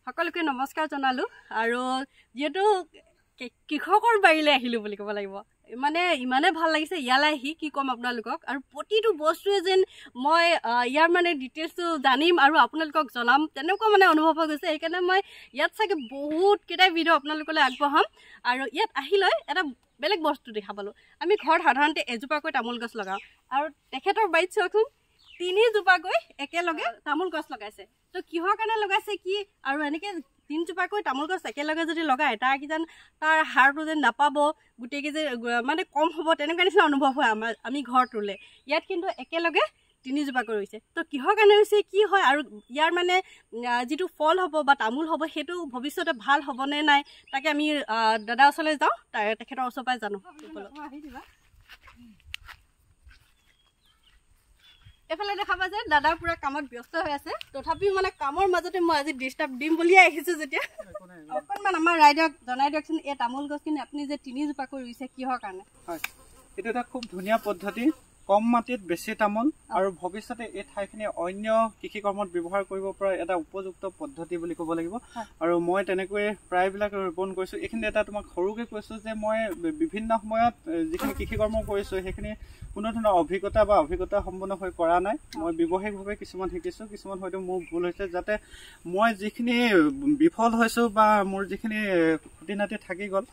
সকলোকে নমস্কাৰ জনালো আৰু যেটো কৃষকৰ বাৰিলে আহিলো বুলি ক'ব লাগিব মানে ইমানে ভাল লাগিছে ইয়ালৈ আহি কি কম আপোনালোকক আৰু প্ৰতিটো বস্তুৱে যেন মই ইয়াৰ মানে ডিটেইলছটো জানিম আৰু আপোনালোকক জনাম তেনেকুৱা মানে অনুভৱ হৈ গৈছে সেইকাৰণে মই ইয়াত চাগে বহুত কেইটা ভিডিঅ' আপোনালোকলৈ আগবঢ়াম আৰু ইয়াত আহিলৈ এটা বেলেগ বস্তু দেখা পালো আমি ঘৰত সাধাৰণতে এজোপাকৈ তামোল গছ লগাওঁ আৰু তেখেতৰ বাৰীত চাওকচোন 3 জোপাকৈ একেলগে তামোল গছ লগাইছে তো কিহৰ কাৰণে লগাইছে কি আৰু এনেকে 3 জোপাকৈ তামোল গছ একেলগে যদি লগায় তাৰ কিজান তাৰ হাৰটো যেন নাপাব গুটেই যে মানে কম হ'ব তেনেকুৱা নিচিনা অনুভৱ হয় আমি ঘৰত ৰুলে ইয়াত কিন্তু একেলগে 3 জোপাকৈ ৰুইছে তো কিহৰ কাৰণে ৰুইছে কি হয় আৰু ইয়াৰ মানে যিটো ফল হ'ব বা তামোল হ'ব সেইটো ভৱিষ্যতে ভাল হ'ব নে নাই তাকে আমি দাদা ওচৰলৈ যাওঁ তেখেতৰ ওচৰৰ পৰাই জানো এফালে দেখা পাই যে দাদা পুৰা কামত ব্যস্ত হৈ আছে তথাপিও মানে কামৰ মাজতে মই আজি ডিস্টাৰ্ব দিম বুলিয়ে আহিছো যেতিয়া অকণমান আমাৰ ৰাইজক জনাই দিয়কচোন এই তামোল গছখিনি আপুনি যে 3 জোপাকৈ ৰুইছে কিহৰ কাৰণে হয় এটা এটা খুব ধুনীয়া পদ্ধতি কম মাটিত বেছি তামোল আৰু ভৱিষ্যতে এই ঠাইখিনি অন্য কৃষি কৰ্মত ব্যৱহাৰ কৰিব পৰা এটা উপযুক্ত পদ্ধতি বুলি ক'ব লাগিব আৰু মই তেনেকৈ প্ৰায়বিলাক ৰোপণ কৰিছো এইখিনি এটা তোমাক সৰুকে কৈছো যে মই বিভিন্ন সময়ত যিখিনি কৃষি কৰ্ম কৰিছো সেইখিনি কোনো ধৰণৰ অভিজ্ঞতা সম্পন্ন হৈ কৰা নাই মই ব্যৱহাৰিকভাৱে কিছুমান শিকিছো কিছুমান হয়তো মোৰ ভুল হৈছে যাতে মই যিখিনি বিফল হৈছো বা মোৰ যিখিনি খুঁটিনাটি থাকি গ'ল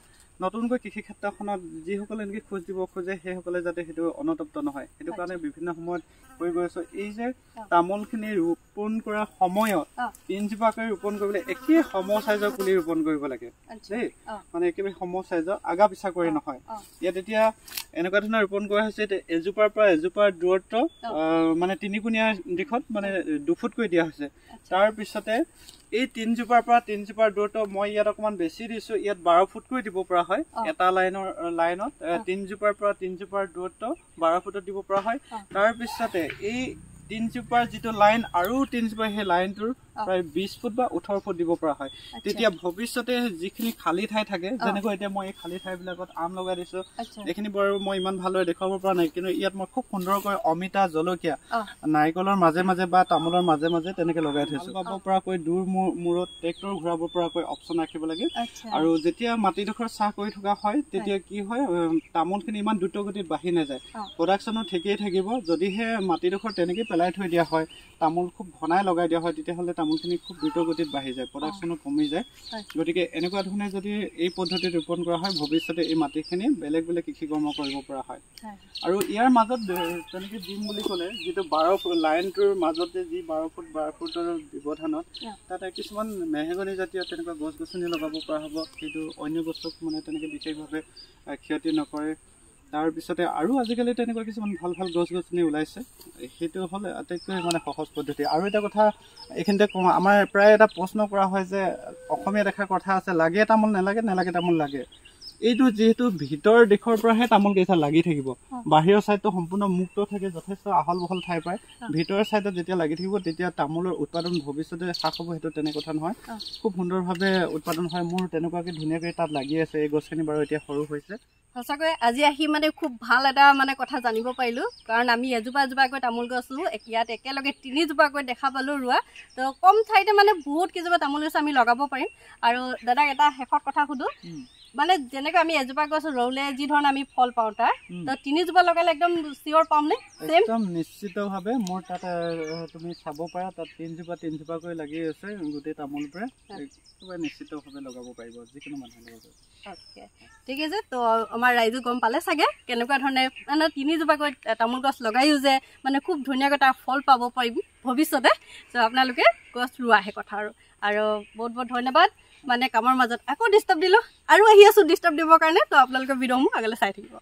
নতুনকৈ কৃষি ক্ষেত্ৰখনত যিসকলে নেকি খোজ দিব খোজে সেইসকলে যাতে সেইটো অনতপ্ত নহয় সেইটো কাৰণে বিভিন্ন সময়ত হৈ গৈছো এই যে তামোলখিনি ৰোপণ কৰাৰ সময়ত 3 জোপাকৈ ৰোপণ কৰিবলৈ একে সম সাইজৰ পুলি ৰোপণ কৰিব লাগে দেই মানে একেবাৰে সম সাইজৰ আগা পিছা কৰি নহয় ইয়াত এতিয়া এনেকুৱা ধৰণৰ ৰোপণ কৰা হৈছে এজোপাৰ পৰা এজোপাৰ দূৰত্ব মানে 3 কোণীয়া দিশত মানে 2 ফুটকৈ দিয়া হৈছে তাৰ পিছতে এই 3 জোপাৰ পৰা 3 জোপাৰ দূৰত্ব মই ইয়াত অকমান বেছি দিছো ইয়াত 12 ফুটকৈ দিব পৰা হয় এটা লাইনত 3 জোপাৰ পৰা 3 জোপাৰ দূৰত্ব 12 ফুটত দিব পৰা হয় তাৰ পিছতে এই 3 জোপাৰ যিটো লাইন আৰু 3 জোপাৰ সেই লাইনটোৰ প্ৰায় 20 ফুট বা 18 ফুট দিব পৰা হয় তেতিয়া ভৱিষ্যতে যিখিনি খালী ঠাই থাকে যেনেকৈ এতিয়া মই এই খালী ঠাইবিলাকত আম লগাই দিছো এইখিনি বাৰু মই ইমান ভালদৰে দেখুৱাব পৰা নাই কিন্তু ইয়াত মই খুব সুন্দৰকৈ অমিতা জলকীয়া নাৰিকলৰ মাজে মাজে বা তামোলৰ মাজে মাজে তেনেকে লগাই থৈছো পাব পৰাকৈ দূৰ মূৰত ট্ৰেক্টৰ ঘূৰাব পৰাকৈ অপচন ৰাখিব লাগে আৰু যেতিয়া মাটিডোখৰ চাহ কৰি থকা হয় তেতিয়া কি হয় তামোলখিনি ইমান দ্ৰুত গতিত বাঢ়ি নাযায় প্ৰডাকশ্যনো ঠিকেই থাকিব যদিহে মাটিডোখৰ তেনেকে পেলাই থৈ দিয়া হয় তামোল খুব ঘনাই লগাই দিয়া হয় তেতিয়াহ'লে তামোলখিনি খুব দ্ৰুত গতিত বাঢ়ি যায় প্ৰডাকশ্যনো কমি যায় গতিকে এনেকুৱা ধৰণে যদি এই পদ্ধতিত ৰোপণ কৰা হয় ভৱিষ্যতে এই মাটিখিনি বেলেগ বেলেগ কৃষি কৰ্ম কৰিব পৰা হয় আৰু ইয়াৰ মাজত তেনেকৈ দিম বুলি ক'লে যিটো 12 ফুট লাইনটোৰ মাজতে যি 12 ফুটৰ ব্যৱধানত তাতে কিছুমান মেহগনি জাতীয় তেনেকুৱা গছ গছনি লগাব পৰা হ'ব সেইটো অন্য গছক মানে তেনেকৈ বিশেষভাৱে ক্ষতি নকৰে তাৰপিছতে আৰু আজিকালি তেনেকুৱা কিছুমান ভাল ভাল গছ গছনি ওলাইছে সেইটো হ'ল আটাইতকৈ মানে সহজ পদ্ধতি আৰু এটা কথা এইখিনিতে কওঁ আমাৰ প্ৰায় এটা প্ৰশ্ন কৰা হয় যে অসমীয়া দেখা কথা আছে লাগে তামোল নালাগে তামোল লাগে এইটো যিহেতু ভিতৰ দিশৰ পৰাহে তামোল কেইটা লাগি থাকিব বাহিৰৰ ছাইডটো সম্পূৰ্ণ মুক্ত থাকে যথেষ্ট আহল বহল ঠাই পায় ভিতৰৰ ছাইডত যেতিয়া লাগি থাকিব তেতিয়া তামোলৰ উৎপাদন ভৱিষ্যতে হ্ৰাস হ'ব সেইটো তেনে কথা নহয় খুব সুন্দৰভাৱে উৎপাদন হয় মোৰ তেনেকুৱাকৈ ধুনীয়াকৈ তাত লাগি আছে এই গছখিনি বাৰু এতিয়া সৰু হৈছে সঁচাকৈ আজি আহি মানে খুব ভাল এটা মানে কথা জানিব পাৰিলোঁ কাৰণ আমি এজোপাকৈ তামোল গছ ৰুওঁ ইয়াত একেলগে 3 জোপাকৈ দেখা পালোঁ ৰোৱা তো কম ঠাইতে মানে বহুত কেইজোপা তামোল গছ আমি লগাব পাৰিম আৰু দাদাক এটা শেষত কথা সুধো মানে যেনেকৈ আমি এজোপা গছ ৰুলে যি ধৰণে আমি ফল পাওঁ তাৰ তো 3 জোপা লগালে একদম চিয়ৰ পামনে একদম নিশ্চিতভাৱে মোৰ তাত তুমি চাব পাৰা তাত 3 জোপাকৈ লাগি আছে গোটেই তামোল পৰা একেবাৰে নিশ্চিতভাৱে লগাব পাৰিব যিকোনো মানুহে লগাব অ'কে ঠিক আছে তো আমাৰ ৰাইজে গম পালে চাগে কেনেকুৱা ধৰণে মানে 3 জোপাকৈ তামোল গছ লগাইও যে মানে খুব ধুনীয়াকৈ তাৰ ফল পাব পাৰিম ভৱিষ্যতে তো আপোনালোকে গছ ৰোৱাহে কথা আৰু বহুত বহুত ধন্যবাদ মানে কামৰ মাজত আকৌ ডিস্টাৰ্ব দিলোঁ আৰু আহি আছোঁ ডিস্টাৰ্ব দিবৰ কাৰণে তো আপোনালোকৰ ভিডিঅ'সমূহ আগলৈ চাই থাকিব